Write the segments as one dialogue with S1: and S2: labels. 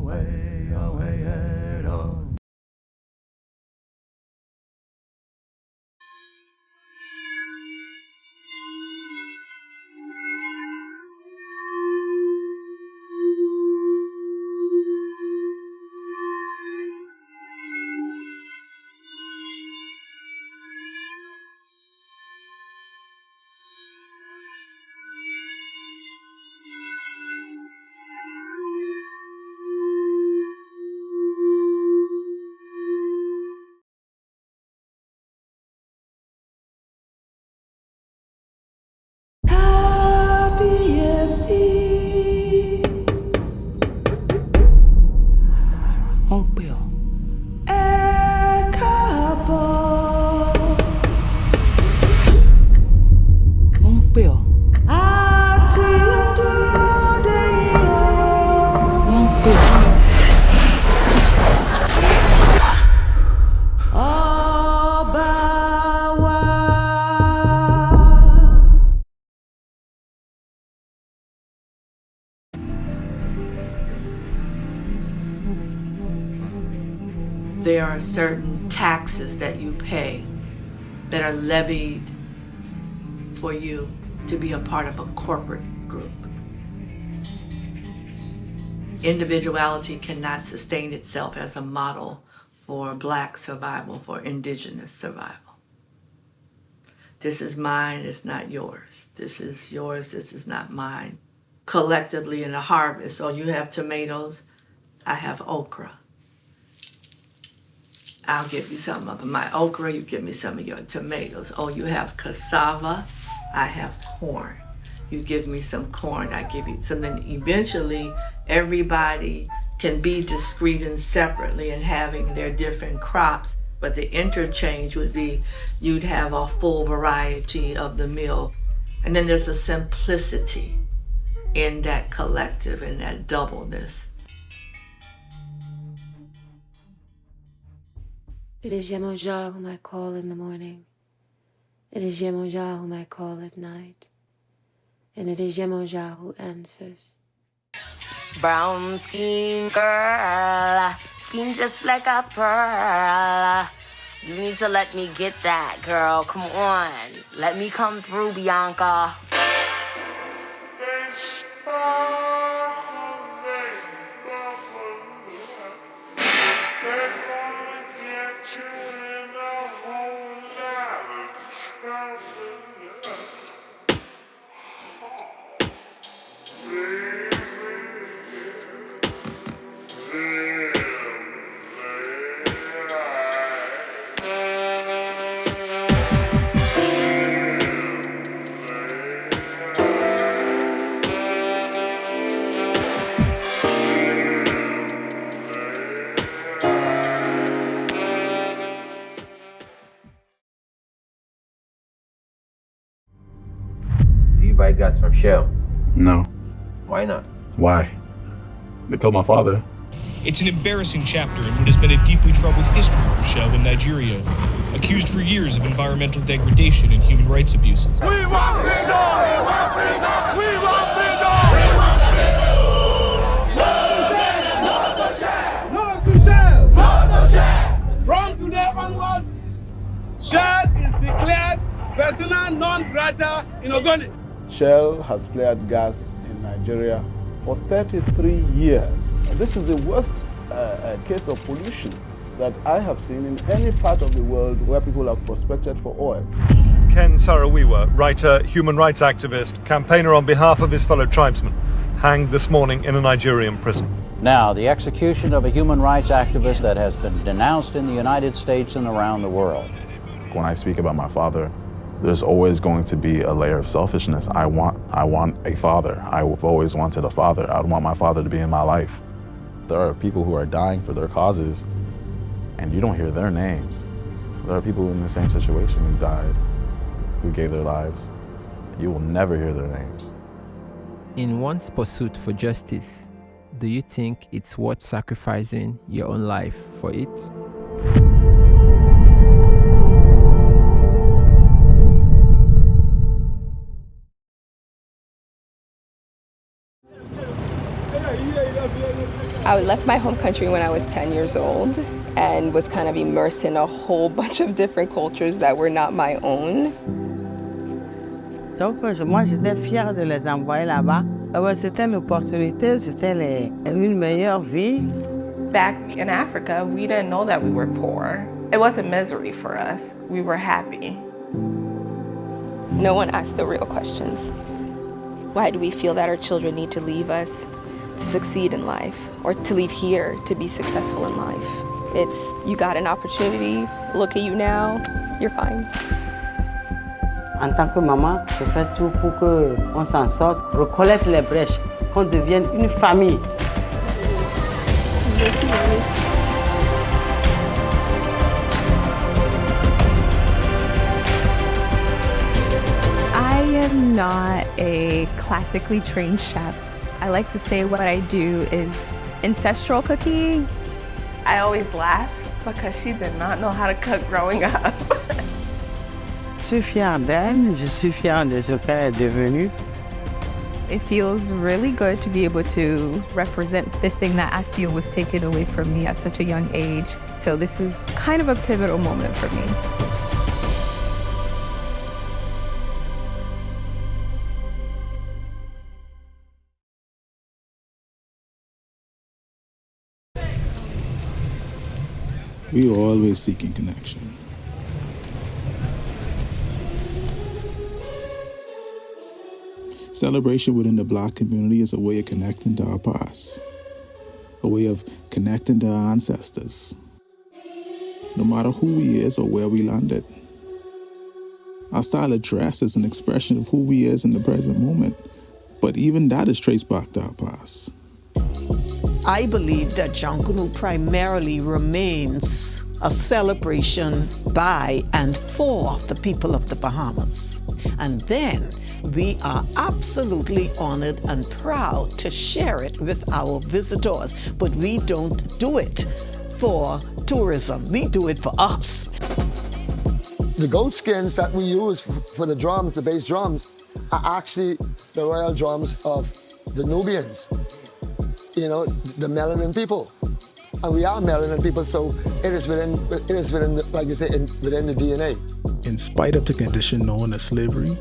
S1: away, away, head on.
S2: There are certain taxes that you pay that are levied for you to be a part of a corporate group. Individuality cannot sustain itself as a model for Black survival, for indigenous survival. This is mine, it's not yours. This is yours, this is not mine. Collectively in a harvest, so you have tomatoes, I have okra. I'll give you some of my okra, you give me some of your tomatoes. Oh, you have cassava, I have corn. You give me some corn, I give you. So then eventually everybody can be discrete and separately and having their different crops, but the interchange would be you'd have a full variety of the meal. And then there's a simplicity in that collective and that doubleness.
S3: It is Yemoja whom I call in the morning. It is Yemoja whom I call at night. And it is Yemoja who answers.
S4: Brown skin girl, skin just like a pearl. You need to let me get that, girl. Come on. Let me come through, Bianca.
S5: Buy gas from Shell?
S6: No.
S5: Why not?
S6: Why? They killed my father.
S7: It's an embarrassing chapter in what has been a deeply troubled history for Shell in Nigeria, accused for years of environmental degradation and human rights abuses.
S1: We want freedom! We want freedom! We want freedom! We want freedom! No to Shell! No to Shell!
S8: From today onwards, Shell is declared persona non grata in Ogoni.
S9: Shell has flared gas in Nigeria for 33 years. This is the worst case of pollution that I have seen in any part of the world where people have prospected for oil.
S10: Ken Saro-Wiwa, writer, human rights activist, campaigner on behalf of his fellow tribesmen, hanged this morning in a Nigerian prison.
S11: Now, the execution of a human rights activist that has been denounced in the United States and around the world.
S6: When I speak about my father, there's always going to be a layer of selfishness. I want a father. I've always wanted a father. I want my father to be in my life. There are people who are dying for their causes, and you don't hear their names. There are people in the same situation who died, who gave their lives. You will never hear their names.
S12: In one's pursuit for justice, do you think it's worth sacrificing your own life for it?
S1: Yeah.
S13: I left my home country when I was 10 years old and was kind of immersed in a whole bunch of different cultures that were not my own.
S14: Donc, moi, j'étais fière de les envoyer là-bas. C'était l'opportunité, c'était une meilleure vie.
S15: Back in Africa, we didn't know that we were poor. It wasn't misery for us. We were happy.
S13: No one asked the real questions. Why do we feel that our children need to leave us to succeed in life, or to leave here to be successful in life? It's, you got an opportunity, look at you now, you're fine.
S14: En tant que maman, je fais tout pour qu'on s'en sorte, recollecte les brèches, qu'on devienne une famille.
S13: Merci, Mommy.
S16: I am not a classically trained chef. I like to say what I do is ancestral cooking.
S15: I always laugh because she did not know how to cook growing up.
S14: Je suis fière d'elle, je suis fière de ce qu'elle est devenue.
S16: It feels really good to be able to represent this thing that I feel was taken away from me at such a young age. So this is kind of a pivotal moment for me.
S17: We are always seeking connection. Celebration within the Black community is a way of connecting to our past, a way of connecting to our ancestors, no matter who we is or where we landed. Our style of dress is an expression of who we is in the present moment, but even that is traced back to our past.
S18: I believe that Jonkunu primarily remains a celebration by and for the people of the Bahamas. And then we are absolutely honored and proud to share it with our visitors. But we don't do it for tourism. We do it for us.
S19: The goat skins that we use for the drums, the bass drums, are actually the royal drums of the Nubians. You know, the melanin people. And we are melanin people, so it is within like you say, within the DNA.
S17: In spite of the condition known as slavery,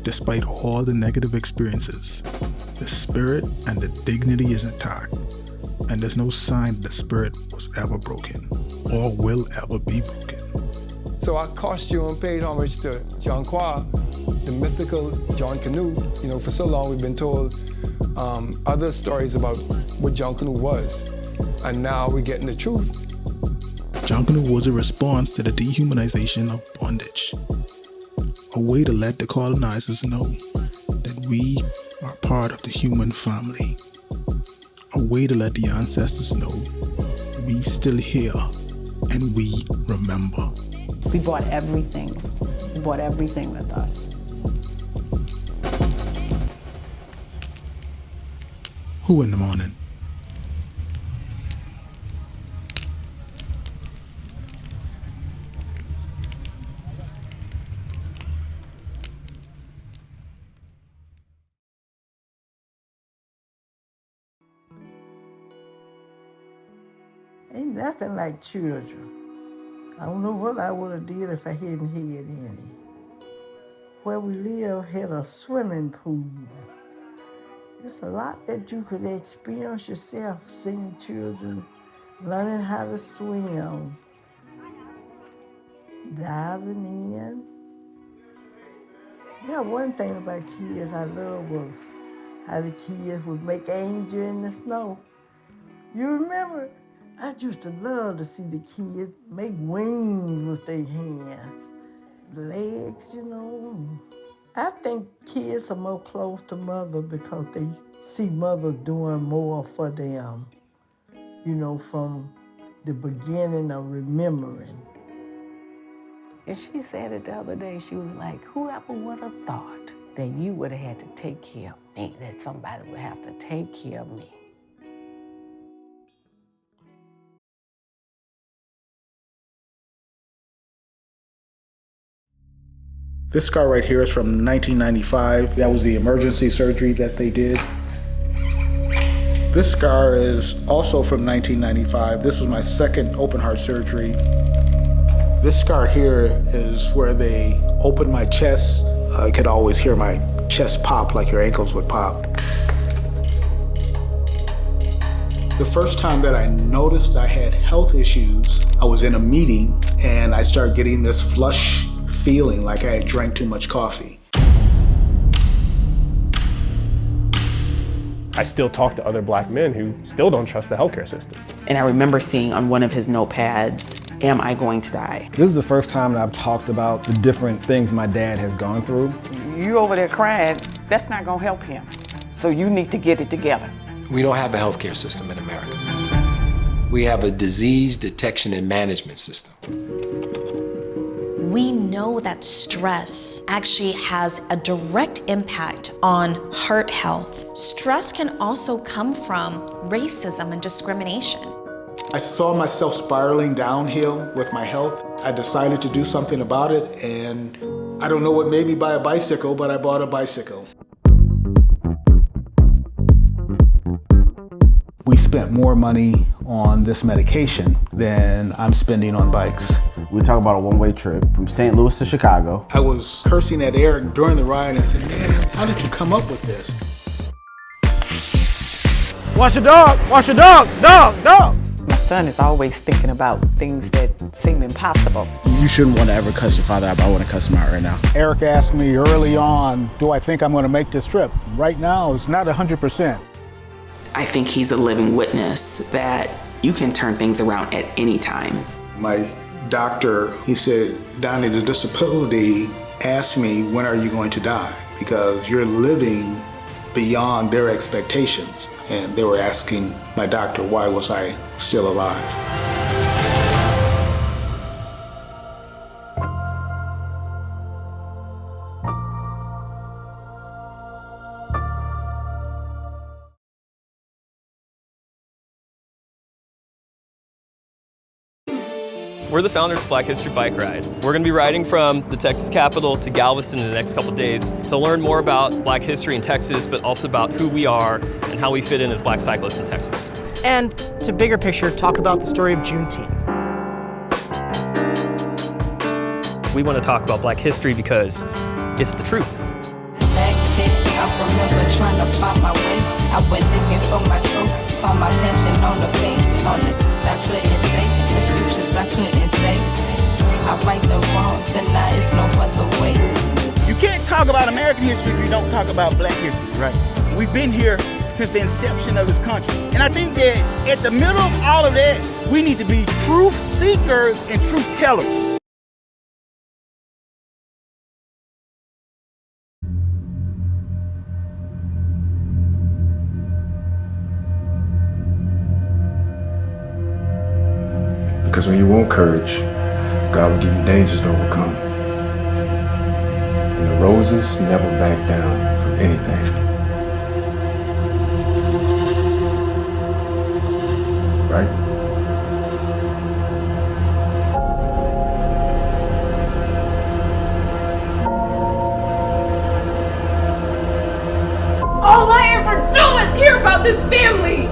S17: despite all the negative experiences, the spirit and the dignity is intact, and there's no sign that the spirit was ever broken or will ever be broken.
S20: So our costume paid homage to John Kwa, the mythical John Canoe. You know, for so long we've been told other stories about what John Canoe was, and now we're getting the truth.
S17: John Canoe was a response to the dehumanization of bondage, a way to let the colonizers know that we are part of the human family, a way to let the ancestors know we still here and we remember.
S21: We brought everything. We brought everything with us.
S17: Who in the morning?
S22: Ain't nothing like children. I don't know what I would have did if I hadn't had any. Where we live had a swimming pool. It's a lot that you could experience yourself, seeing children learning how to swim, diving in. Yeah, one thing about kids I love was how the kids would make angel in the snow. You remember? I used to love to see the kids make wings with their hands, legs, you know. I think kids are more close to mother because they see mother doing more for them, you know, from the beginning of remembering.
S23: And she said it the other day, she was like, whoever would have thought that you would have had to take care of me, that somebody would have to take care of me.
S24: This scar right here is from 1995. That was the emergency surgery that they did. This scar is also from 1995. This was my second open heart surgery. This scar here is where they opened my chest. I could always hear my chest pop like your ankles would pop. The first time that I noticed I had health issues, I was in a meeting and I started getting this flush feeling like I had drank too much coffee.
S2: I still talk to other black men who still don't trust the healthcare system.
S3: And I remember seeing on one of his notepads, "Am I going to die?"
S4: This is the first time that I've talked about the different things my dad has gone through.
S5: You over there crying, that's not gonna help him. So you need to get it together.
S25: We don't have a healthcare system in America. We have a disease detection and management system.
S26: We know that stress actually has a direct impact on heart health. Stress can also come from racism and discrimination.
S24: I saw myself spiraling downhill with my health. I decided to do something about it, and I don't know what made me buy a bicycle, but I bought a bicycle. We spent more money on this medication than I'm spending on bikes.
S27: We talk about a one-way trip from St. Louis to Chicago.
S24: I was cursing at Eric during the ride and I said, man, how did you come up with this?
S5: Watch your dog, dog. My son is always thinking about things that seem impossible.
S27: You shouldn't want to ever cuss your father out, but I want to cuss him out right now.
S24: Eric asked me early on, do I think I'm going to make this trip? Right now, it's not 100%.
S3: I think he's a living witness that you can turn things around at any time.
S24: My doctor, he said, Donnie, the disability asked me, when are you going to die? Because you're living beyond their expectations. And they were asking my doctor, why was I still alive?
S28: We're the founders of Black History Bike Ride. We're going to be riding from the Texas Capitol to Galveston in the next couple days to learn more about Black history in Texas, but also about who we are and how we fit in as Black cyclists in Texas.
S29: And to bigger picture, talk about the story of Juneteenth.
S28: We want to talk about Black history because it's the truth.
S30: Back then, I remember trying to find my way. I went looking for my truth, found my passion on the page, on the I couldn't say, the futures I couldn't say. I right the wrongs and now it's no other way.
S31: You can't talk about American history if you don't talk about Black history. Right. We've been here since the inception of this country. And I think that at the middle of all of that, we need to be truth seekers and truth tellers.
S25: Because when you want courage, God will give you dangers to overcome. And the roses never back down from anything. Right?
S32: All I ever do is care about this family.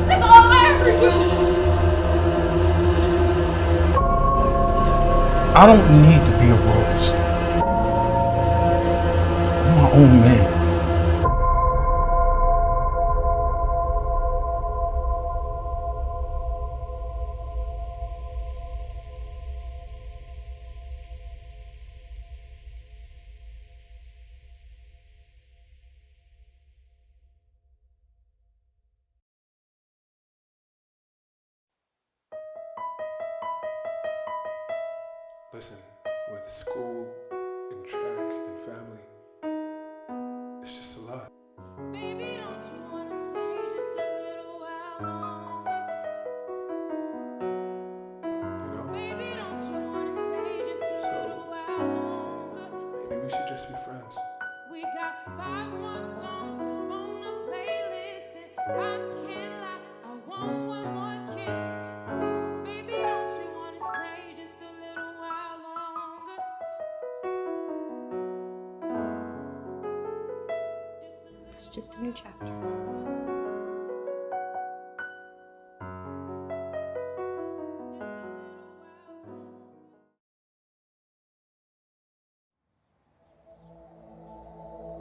S32: That's all I ever do.
S24: I don't need to be a rose. I'm my own man.
S33: Listen, with school and track and family, it's just a lot.
S30: Baby, don't you wanna stay just a little while longer?
S33: You know?
S30: Baby, don't you wanna stay just a little while longer?
S33: Maybe we should just be friends.
S30: We got 5 more songs left on the playlist, and I can't lie, I want one more kiss. Baby, don't you wanna stay just a little while longer?
S13: It's just a new chapter.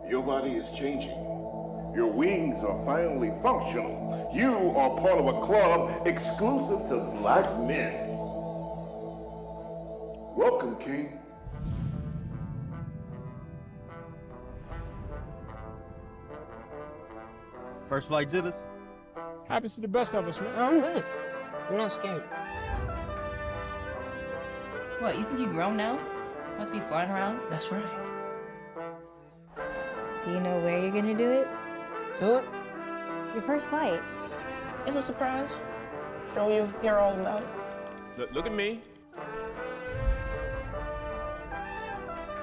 S1: Your body is changing. Your wings are finally functional. You are part of a club exclusive to black men. Welcome, King.
S6: First flight jitters.
S2: Happens to the best of us, man.
S7: I'm good. I'm not scared. What, you think you grown now? About to be flying around? That's right.
S8: Do you know where you're gonna do it?
S7: Do it?
S8: Your first flight.
S7: It's a surprise. Show you, hear all about it.
S2: Look at me.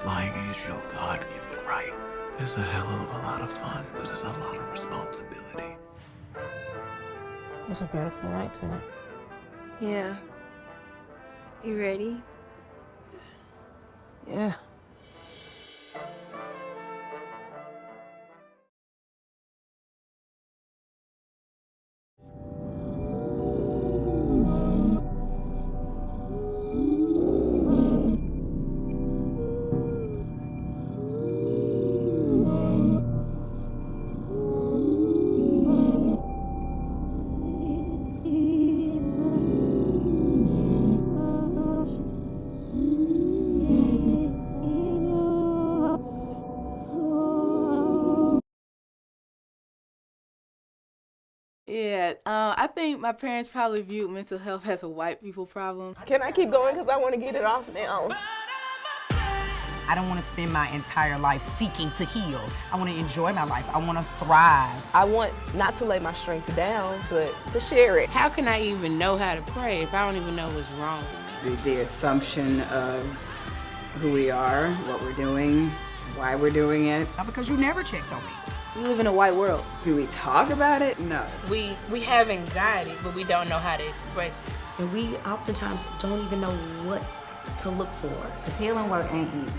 S9: Flying is your God-given right. It's a hell of a lot of fun, but it's a lot of responsibility.
S7: It's a beautiful night tonight.
S8: Yeah. You ready?
S7: Yeah.
S10: Yeah, I think my parents probably viewed mental health as a white people problem.
S32: Can I keep going? Because I want to get it off now.
S11: I don't want to spend my entire life seeking to heal. I want to enjoy my life. I want to thrive.
S32: I want not to lay my strength down, but to share it.
S23: How can I even know how to pray if I don't even know what's wrong with me?
S12: The assumption of who we are, what we're doing, why we're doing it.
S11: Because you never checked on me.
S10: We live in a white world.
S12: Do we talk about it? No.
S23: We have anxiety, but we don't know how to express it.
S14: And we oftentimes don't even know what to look for.
S21: Because healing work ain't easy.